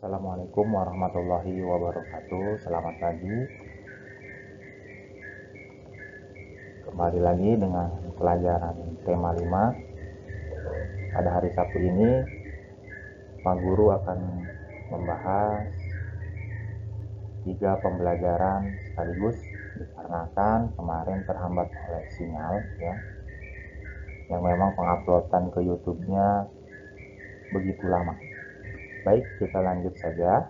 Assalamualaikum warahmatullahi wabarakatuh. Selamat pagi. Kembali lagi dengan pelajaran tema 5. Pada hari Sabtu ini, Pak Guru akan membahas 3 pembelajaran sekaligus dikarenakan kemarin terhambat oleh sinyal ya. Yang memang penguploadan ke YouTube-nya begitu lama. Baik, kita lanjut saja.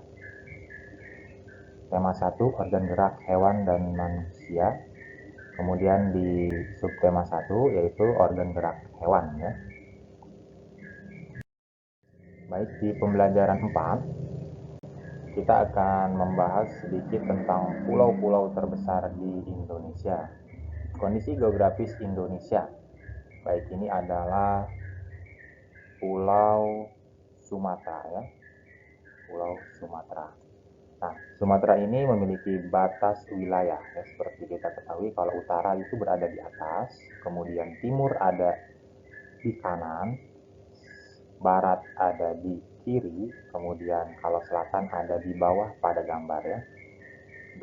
Tema 1, organ gerak hewan dan manusia. Kemudian di subtema 1 yaitu organ gerak hewan ya. Baik, di pembelajaran 4 kita akan membahas sedikit tentang pulau-pulau terbesar di Indonesia. Kondisi geografis Indonesia. Baik, ini adalah Pulau Sumatera ya. Pulau Sumatera. Nah, Sumatera ini memiliki batas wilayah ya, seperti kita ketahui kalau utara itu berada di atas, kemudian timur ada di kanan, barat ada di kiri, kemudian kalau selatan ada di bawah pada gambar ya.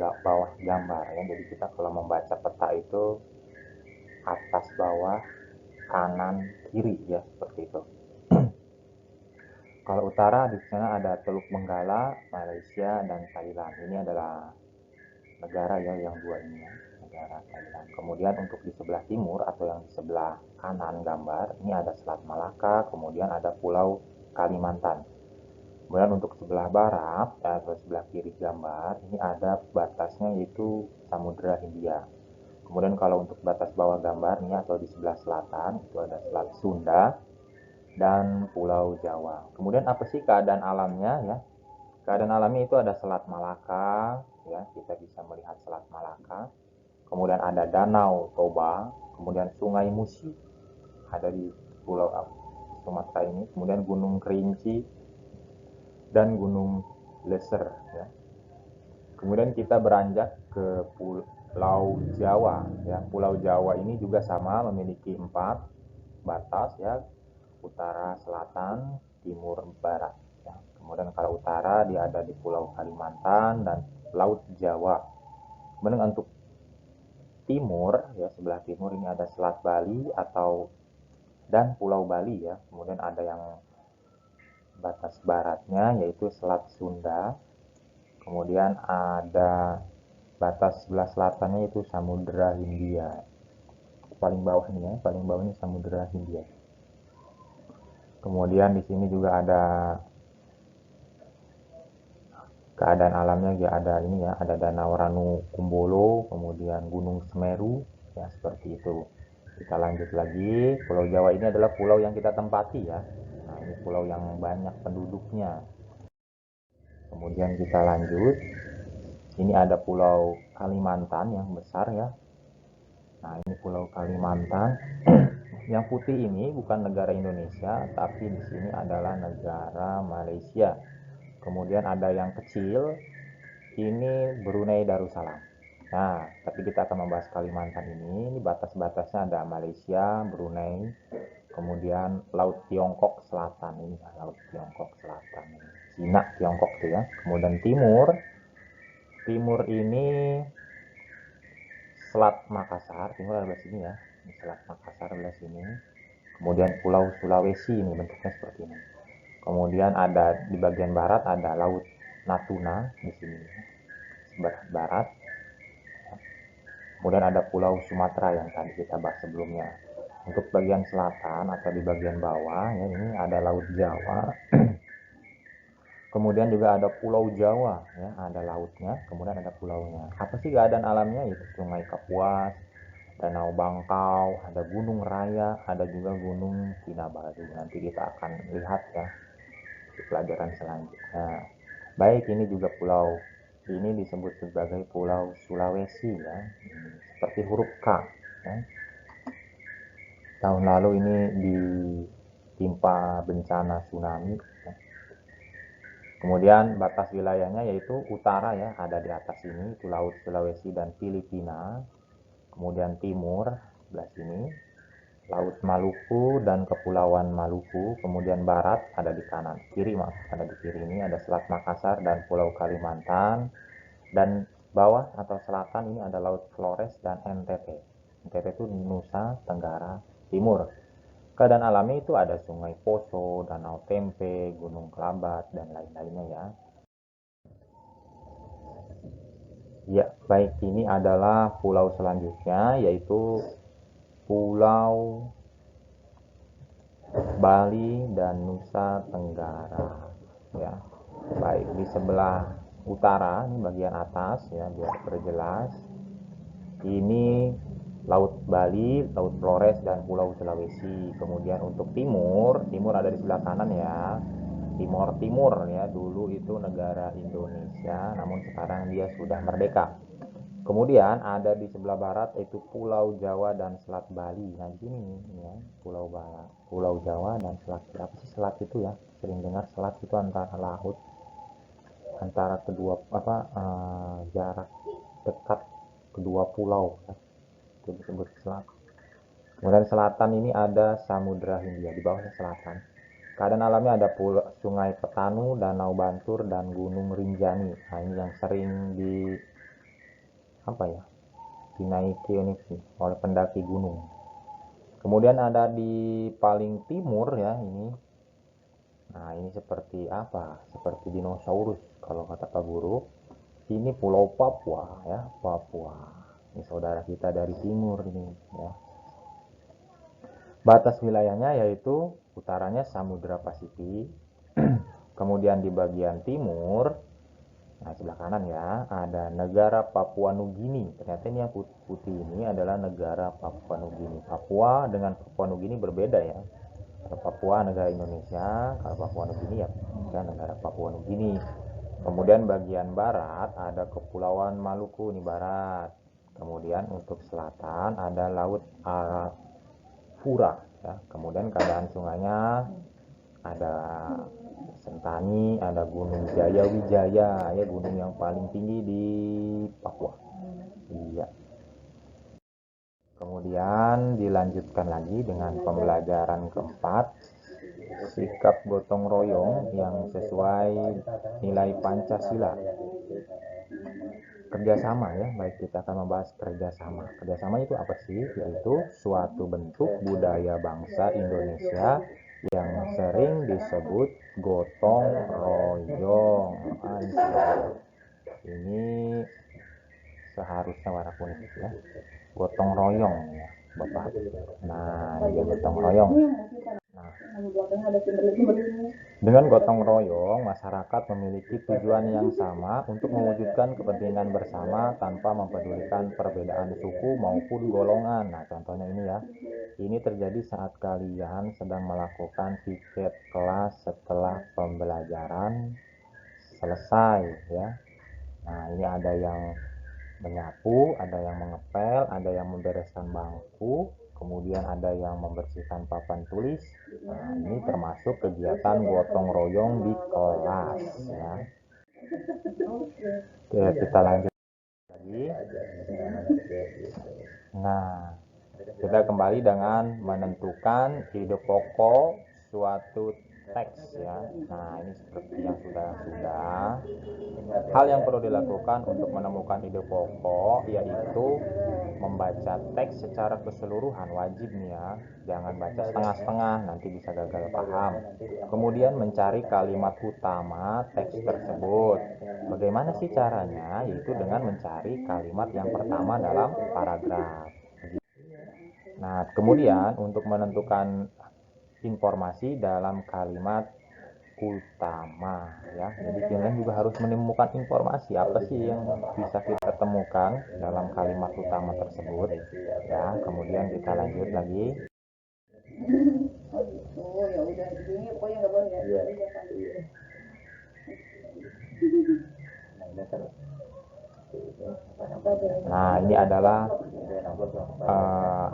Bawah gambar ya. Jadi kita kalau membaca peta itu atas bawah, kanan kiri ya, seperti itu. Kalau utara di sana ada Teluk Benggala, Malaysia dan Thailand. Ini adalah negara ya yang dua ini ya, negara Thailand. Kemudian untuk di sebelah timur atau yang di sebelah kanan gambar, ini ada Selat Malaka, kemudian ada Pulau Kalimantan. Kemudian untuk sebelah barat atau sebelah kiri gambar, ini ada batasnya yaitu Samudra Hindia. Kemudian kalau untuk batas bawah gambar ini atau di sebelah selatan itu ada Selat Sunda dan Pulau Jawa. Kemudian apa sih keadaan alamnya ya? Keadaan alamnya itu ada Selat Malaka ya, kita bisa melihat Selat Malaka. Kemudian ada Danau Toba, kemudian Sungai Musi ada di Pulau Sumatera ini. Kemudian Gunung Kerinci dan Gunung Leser ya. Kemudian kita beranjak ke Pulau Jawa ya. Pulau Jawa ini juga sama memiliki 4 batas ya, utara, selatan, timur, barat ya. Kemudian kalau utara dia ada di Pulau Kalimantan dan Laut Jawa. Kemudian untuk timur ya, sebelah timur ini ada Selat Bali dan Pulau Bali ya. Kemudian ada yang batas baratnya yaitu Selat Sunda. Kemudian ada batas sebelah selatannya itu Samudra Hindia. Paling bawah ini ya, paling bawah ini Samudra Hindia. Kemudian di sini juga ada keadaan alamnya ya, ada ini ya, ada Danau Ranu Kumbolo, kemudian Gunung Semeru ya, seperti itu. Kita lanjut lagi. Pulau Jawa ini adalah pulau yang kita tempati ya. Nah, ini pulau yang banyak penduduknya. Kemudian kita lanjut. Ini ada Pulau Kalimantan yang besar ya. Nah, ini Pulau Kalimantan. Yang putih ini bukan negara Indonesia, tapi di sini adalah negara Malaysia. Kemudian ada yang kecil, ini Brunei Darussalam. Nah, tapi kita akan membahas Kalimantan ini. Ini batas-batasnya ada Malaysia, Brunei, kemudian Laut Tiongkok Selatan. Ini Laut Tiongkok Selatan. Cina, Tiongkok tuh ya. Kemudian timur ini Selat Makassar, timur adalah sini ya. Ini Selat Makassar adalah sini. Kemudian Pulau Sulawesi ini bentuknya seperti ini. Kemudian ada di bagian barat ada Laut Natuna di sini, barat. Kemudian ada Pulau Sumatera yang tadi kita bahas sebelumnya. Untuk bagian selatan atau di bagian bawah ya, ini ada Laut Jawa. Kemudian juga ada Pulau Jawa ya, ada lautnya, kemudian ada pulaunya. Apa sih keadaan alamnya? Itu Sungai Kapuas, Danau Bangkau, ada Gunung Raya, ada juga Gunung Kinabalu. Nanti kita akan lihat ya di pelajaran selanjutnya. Baik, ini juga pulau ini disebut sebagai Pulau Sulawesi ya, seperti huruf K ya. Tahun lalu ini ditimpa bencana tsunami ya. Kemudian batas wilayahnya yaitu utara ya, ada di atas ini itu Laut Sulawesi dan Filipina. Kemudian timur sebelah sini Laut Maluku dan Kepulauan Maluku, kemudian barat ada di kanan, kiri maaf, ada di kiri ini ada Selat Makassar dan Pulau Kalimantan, dan bawah atau selatan ini ada Laut Flores dan NTT. NTT itu Nusa Tenggara Timur. Keadaan alami itu ada Sungai Poso, Danau Tempe, Gunung Kelabat, dan lain-lainnya ya. Ya, baik, ini adalah pulau selanjutnya, yaitu Pulau Bali dan Nusa Tenggara. Ya, baik, di sebelah utara, ini bagian atas ya, biar perjelas. Ini Laut Bali, Laut Flores, dan Pulau Sulawesi. Kemudian untuk timur, timur ada di sebelah kanan ya. Timor Timur ya, dulu itu negara Indonesia, namun sekarang dia sudah merdeka. Kemudian ada di sebelah barat yaitu Pulau Jawa dan Selat Bali. Nah, di sini nih ya, Pulau Jawa dan Selat. Apa sih selat itu ya? Sering dengar selat itu antara laut, antara kedua jarak dekat kedua pulau ya. Itu disebut selat. Kemudian selatan ini ada Samudra Hindia, di bawahnya selatan. Keadaan alamnya ada Sungai Petanu, Danau Bantur, dan Gunung Rinjani. Nah, ini yang sering dinaiki ini oleh pendaki gunung. Kemudian ada di paling timur ya ini. Nah, ini seperti apa? Seperti dinosaurus kalau kata Pak Guru. Ini Pulau Papua ya, Papua. Ini saudara kita dari timur ini ya. Batas wilayahnya yaitu utaranya Samudra Pasifik. Kemudian di bagian timur, nah sebelah kanan ya, ada negara Papua Nugini. Ternyata ini yang putih ini adalah negara Papua Nugini. Papua dengan Papua Nugini berbeda ya. Kalau Papua negara Indonesia, kalau Papua Nugini ya negara Papua Nugini. Kemudian bagian barat ada Kepulauan Maluku, ini barat. Kemudian untuk selatan ada Laut Arafura ya. Kemudian keadaan sungainya ada Sentani, ada Gunung Jaya Wijaya ya, gunung yang paling tinggi di Papua. Iya. Kemudian dilanjutkan lagi dengan pembelajaran keempat, sikap gotong royong yang sesuai nilai Pancasila. Kerjasama ya, baik, kita akan membahas kerjasama. Kerjasama itu apa sih? Yaitu suatu bentuk budaya bangsa Indonesia yang sering disebut gotong royong. Ini seharusnya warna kuning ya, gotong royong ya Bapak. Nah, ini gotong royong. Nah, dengan gotong royong, masyarakat memiliki tujuan yang sama untuk mewujudkan kepentingan bersama tanpa mempedulikan perbedaan suku maupun golongan. Nah, contohnya ini ya. Ini terjadi saat kalian sedang melakukan piket kelas setelah pembelajaran selesai ya. Nah, ini ada yang menyapu, ada yang mengepel, ada yang membereskan bangku, kemudian ada yang membersihkan papan tulis. Nah, ini termasuk kegiatan gotong royong di kelas ya. Oke, kita lanjut lagi. Nah, kita kembali dengan menentukan ide pokok suatu teks ya. Nah, ini seperti yang sudah. Hal yang perlu dilakukan untuk menemukan ide pokok yaitu membaca teks secara keseluruhan, wajib nih ya. Jangan baca setengah-setengah, nanti bisa gagal paham. Kemudian mencari kalimat utama teks tersebut. Bagaimana sih caranya? Yaitu dengan mencari kalimat yang pertama dalam paragraf. Nah, kemudian untuk menentukan informasi dalam kalimat utama ya. Jadi kalian juga harus menemukan informasi apa sih yang bisa kita temukan dalam kalimat utama tersebut ya. Kemudian kita lanjut lagi. Nah, ini adalah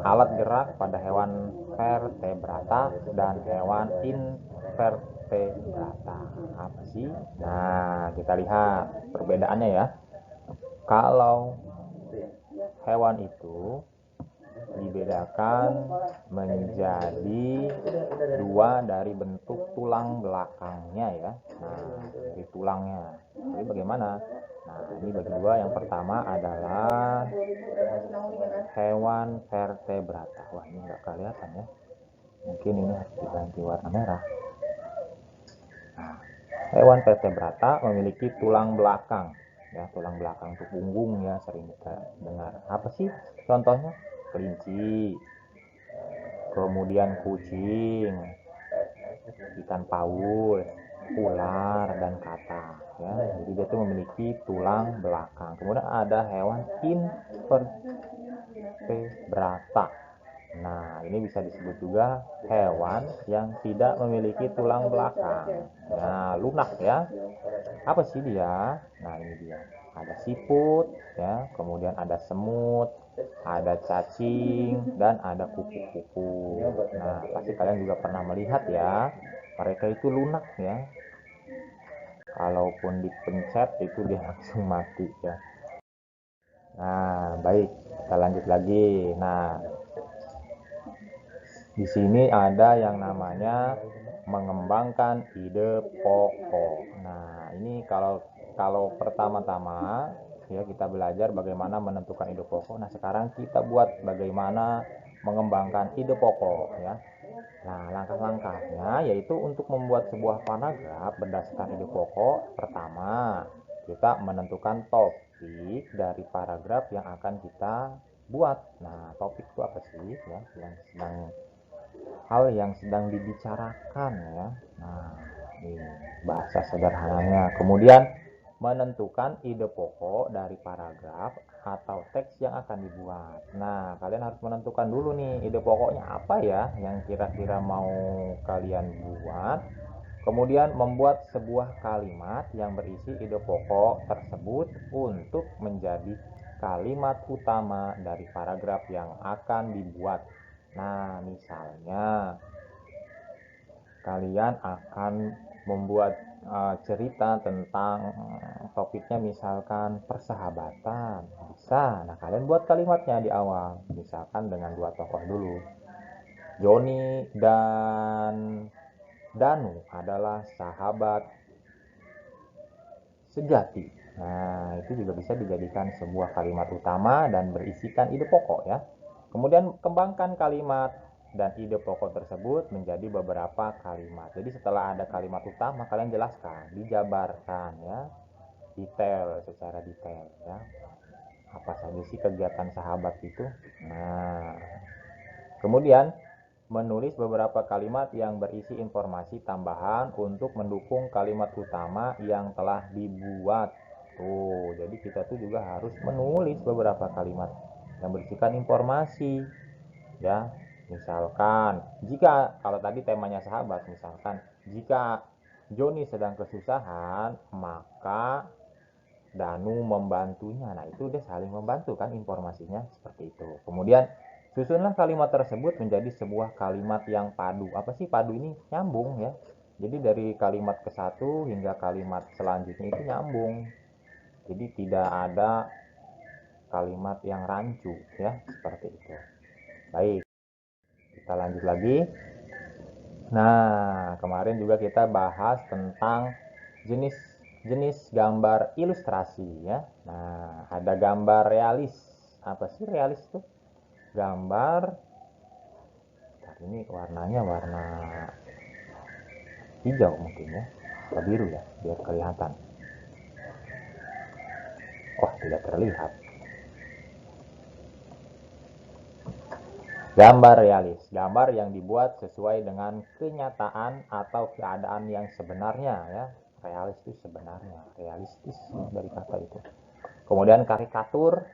alat gerak pada hewan vertebrata dan hewan invertebrata. Apa sih? Nah, kita lihat perbedaannya ya. Kalau hewan itu dibedakan menjadi dua dari bentuk tulang belakangnya ya. Nah, dari tulangnya. Jadi bagaimana? Nah, ini bagi dua. Yang pertama adalah hewan vertebrata. Wah, ini nggak kelihatan ya. Mungkin ini harus diganti warna merah. Nah, hewan vertebrata memiliki tulang belakang. Ya, tulang belakang itu punggung ya, sering kita dengar. Apa sih contohnya? Kelinci, kemudian kucing, ikan paus, ular, dan katak ya. Jadi dia itu memiliki tulang belakang. Kemudian ada hewan invertebrata. Nah, ini bisa disebut juga hewan yang tidak memiliki tulang belakang. Nah, lunak ya. Apa sih dia? Nah, ini dia. Ada siput ya, kemudian ada semut, ada cacing, dan ada kupu-kupu. Nah, pasti kalian juga pernah melihat ya, mereka itu lunak ya. Kalaupun dipencet itu dia langsung mati ya. Nah, baik, kita lanjut lagi. Nah, di sini ada yang namanya mengembangkan ide pokok. Nah, ini kalau pertama-tama ya kita belajar bagaimana menentukan ide pokok. Nah, sekarang kita buat bagaimana mengembangkan ide pokok ya. Nah, langkah-langkahnya yaitu untuk membuat sebuah paragraf berdasarkan ide pokok. Pertama, kita menentukan topik dari paragraf yang akan kita buat. Nah, topik itu apa sih ya? Hal yang sedang dibicarakan ya. Nah, ini bahasa sederhananya. Kemudian menentukan ide pokok dari paragraf atau teks yang akan dibuat. Nah, kalian harus menentukan dulu nih ide pokoknya apa ya yang kira-kira mau kalian buat. Kemudian membuat sebuah kalimat yang berisi ide pokok tersebut untuk menjadi kalimat utama dari paragraf yang akan dibuat. Nah, misalnya kalian akan membuat cerita tentang topiknya misalkan persahabatan. Bisa. Nah, kalian buat kalimatnya di awal. Misalkan dengan dua tokoh dulu. Joni dan Danu adalah sahabat sejati. Nah, itu juga bisa dijadikan sebuah kalimat utama dan berisikan ide pokok ya. Kemudian kembangkan kalimat dan ide pokok tersebut menjadi beberapa kalimat. Jadi setelah ada kalimat utama, kalian jelaskan, dijabarkan ya, secara detail ya. Apa saja sih kegiatan sahabat itu? Nah, kemudian menulis beberapa kalimat yang berisi informasi tambahan untuk mendukung kalimat utama yang telah dibuat. Tuh, jadi kita tuh juga harus menulis beberapa kalimat yang berisikan informasi. Ya, misalkan jika kalau tadi temanya sahabat, misalkan jika Joni sedang kesusahan, maka Danu membantunya. Nah, itu dia saling membantu kan informasinya seperti itu. Kemudian susunlah kalimat tersebut menjadi sebuah kalimat yang padu. Apa sih padu ini? Nyambung ya. Jadi dari kalimat ke satu hingga kalimat selanjutnya itu nyambung. Jadi tidak ada kalimat yang rancu ya, seperti itu. Baik, kita lanjut lagi. Nah, kemarin juga kita bahas tentang jenis gambar ilustrasi ya. Nah, ada gambar realis. Apa sih realis itu? Gambar ini warnanya warna hijau mungkin ya, atau biru ya, biar kelihatan. Oh, tidak terlihat. Gambar realis, gambar yang dibuat sesuai dengan kenyataan atau keadaan yang sebenarnya ya. Realis itu sebenarnya, realistis dari kata itu. Kemudian karikatur,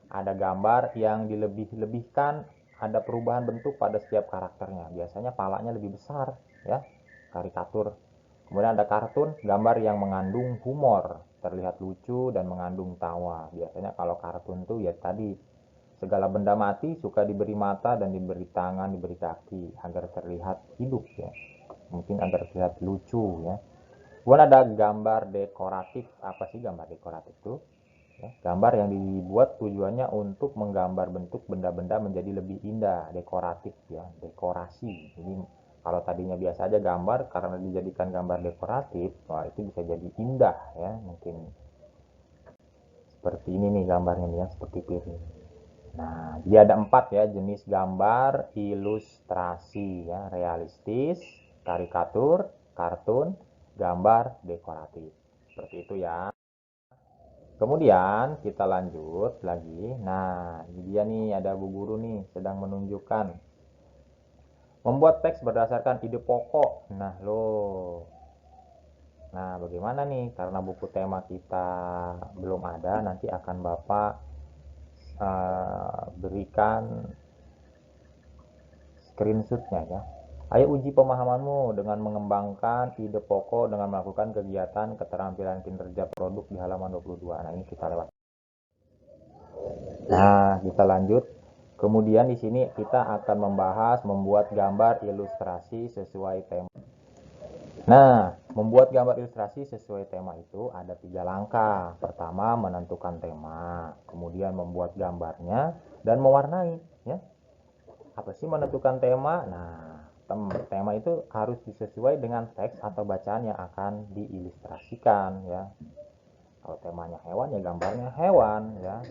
ada gambar yang dilebih-lebihkan, ada perubahan bentuk pada setiap karakternya. Biasanya palanya lebih besar ya, karikatur. Kemudian ada kartun, gambar yang mengandung humor, terlihat lucu dan mengandung tawa. Biasanya kalau kartun tuh ya tadi, segala benda mati suka diberi mata dan diberi tangan, diberi kaki agar terlihat hidup ya. Mungkin agar terlihat lucu ya. Kemudian ada gambar dekoratif. Apa sih gambar dekoratif itu? Ya, gambar yang dibuat tujuannya untuk menggambar bentuk benda-benda menjadi lebih indah, dekoratif ya, dekorasi. Jadi kalau tadinya biasa aja gambar, karena dijadikan gambar dekoratif, wah itu bisa jadi indah ya. Mungkin seperti ini nih gambarnya nih ya, seperti piring. Nah, dia ada 4 ya jenis gambar ilustrasi ya, realistis, karikatur, kartun, gambar dekoratif. Seperti itu ya. Kemudian kita lanjut lagi. Nah, ini dia nih ada Bu Guru nih sedang menunjukkan membuat teks berdasarkan ide pokok. Nah, loh. Nah, bagaimana nih? Karena buku tema kita belum ada, nanti akan Bapak berikan screenshotnya ya. Ayo uji pemahamanmu dengan mengembangkan ide pokok dengan melakukan kegiatan keterampilan kinerja produk di halaman 22. Nah, ini kita lewat. Nah, kita lanjut. Kemudian di sini kita akan membahas membuat gambar ilustrasi sesuai tema. Nah, membuat gambar ilustrasi sesuai tema itu ada 3 langkah. Pertama, menentukan tema, kemudian membuat gambarnya dan mewarnai ya. Apa sih menentukan tema? Nah, tema itu harus disesuai dengan teks atau bacaan yang akan diilustrasikan ya. Kalau temanya hewan ya gambarnya hewan ya.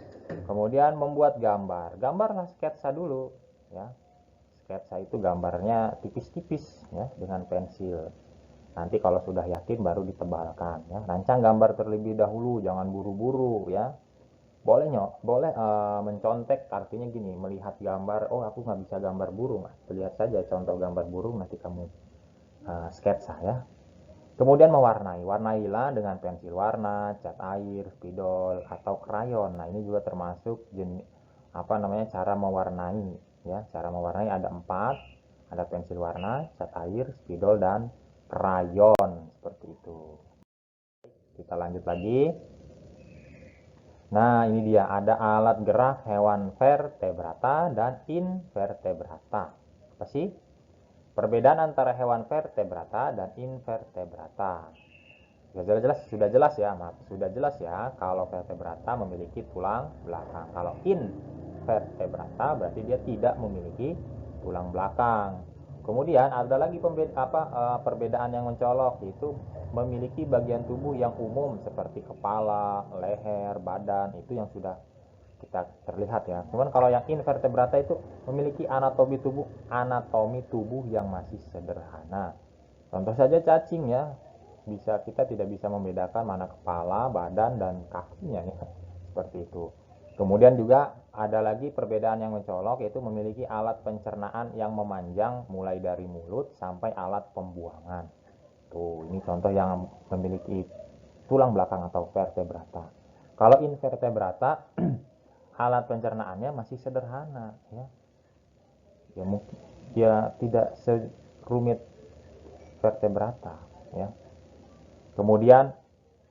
Kemudian membuat gambar. Gambarlah sketsa dulu ya. Sketsa itu gambarnya tipis-tipis ya dengan pensil. Nanti kalau sudah yakin baru ditebalkan ya. Rancang gambar terlebih dahulu, jangan buru-buru ya. Boleh mencontek, artinya gini, melihat gambar, oh aku nggak bisa gambar burung, lihat saja contoh gambar burung, nanti kamu sketsa ya. Kemudian mewarnai, warnailah dengan pensil warna, cat air, spidol, atau krayon. Nah ini juga termasuk jenis cara mewarnai ya. Cara mewarnai ada 4, ada pensil warna, cat air, spidol, dan krayon seperti itu. Kita lanjut lagi. Nah ini dia ada alat gerak hewan vertebrata dan invertebrata. Apa sih perbedaan antara hewan vertebrata dan invertebrata? Ya, sudah jelas ya, maaf, sudah jelas ya. Kalau vertebrata memiliki tulang belakang. Kalau invertebrata berarti dia tidak memiliki tulang belakang. Kemudian ada lagi perbedaan yang mencolok, yaitu memiliki bagian tubuh yang umum seperti kepala, leher, badan, itu yang sudah kita terlihat ya. Cuman kalau yang invertebrata itu memiliki anatomi tubuh yang masih sederhana. Contoh saja cacing ya, kita tidak bisa membedakan mana kepala, badan, dan kakinya ya. Seperti itu. Kemudian juga ada lagi perbedaan yang mencolok, yaitu memiliki alat pencernaan yang memanjang mulai dari mulut sampai alat pembuangan. Tuh, ini contoh yang memiliki tulang belakang atau vertebrata. Kalau invertebrata alat pencernaannya masih sederhana ya. Ya mungkin dia tidak serumit vertebrata ya. Kemudian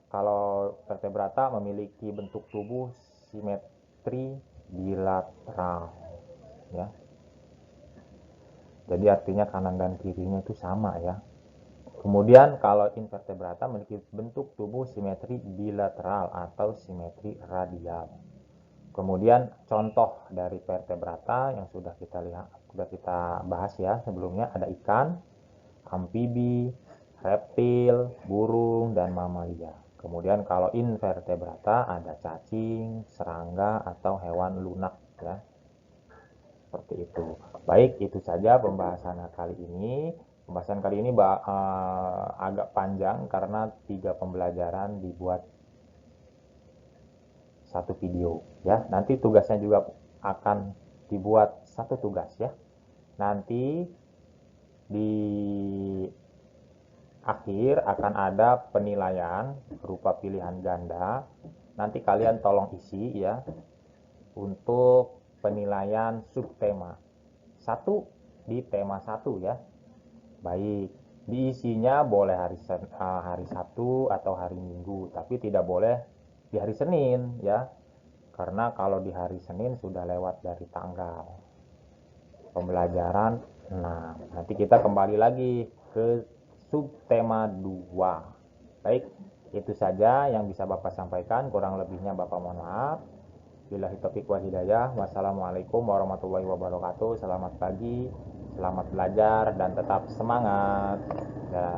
kalau vertebrata memiliki bentuk tubuh simetri bilateral ya. Jadi artinya kanan dan kirinya itu sama ya. Kemudian kalau invertebrata memiliki bentuk tubuh simetri bilateral atau simetri radial. Kemudian contoh dari vertebrata yang sudah kita bahas ya sebelumnya, ada ikan, amfibi, reptil, burung, dan mamalia. Kemudian kalau invertebrata ada cacing, serangga, atau hewan lunak ya. Seperti itu. Baik, itu saja pembahasan kali ini. Pembahasan kali ini agak panjang karena 3 pembelajaran dibuat satu video ya. Nanti tugasnya juga akan dibuat satu tugas ya. Nanti di akhir akan ada penilaian berupa pilihan ganda. Nanti kalian tolong isi ya untuk penilaian subtema 1 di tema 1 ya. Baik, diisinya boleh hari Sabtu atau hari Minggu, tapi tidak boleh di hari Senin ya. Karena kalau di hari Senin sudah lewat dari tanggal pembelajaran. Nah, nanti kita kembali lagi ke subtema 2. Baik, Itu saja yang bisa Bapak sampaikan, kurang lebihnya Bapak mohon maaf. Billahi taufiq wal hidayah. Wassalamualaikum warahmatullahi wabarakatuh. Selamat pagi, selamat belajar, dan tetap semangat. Dan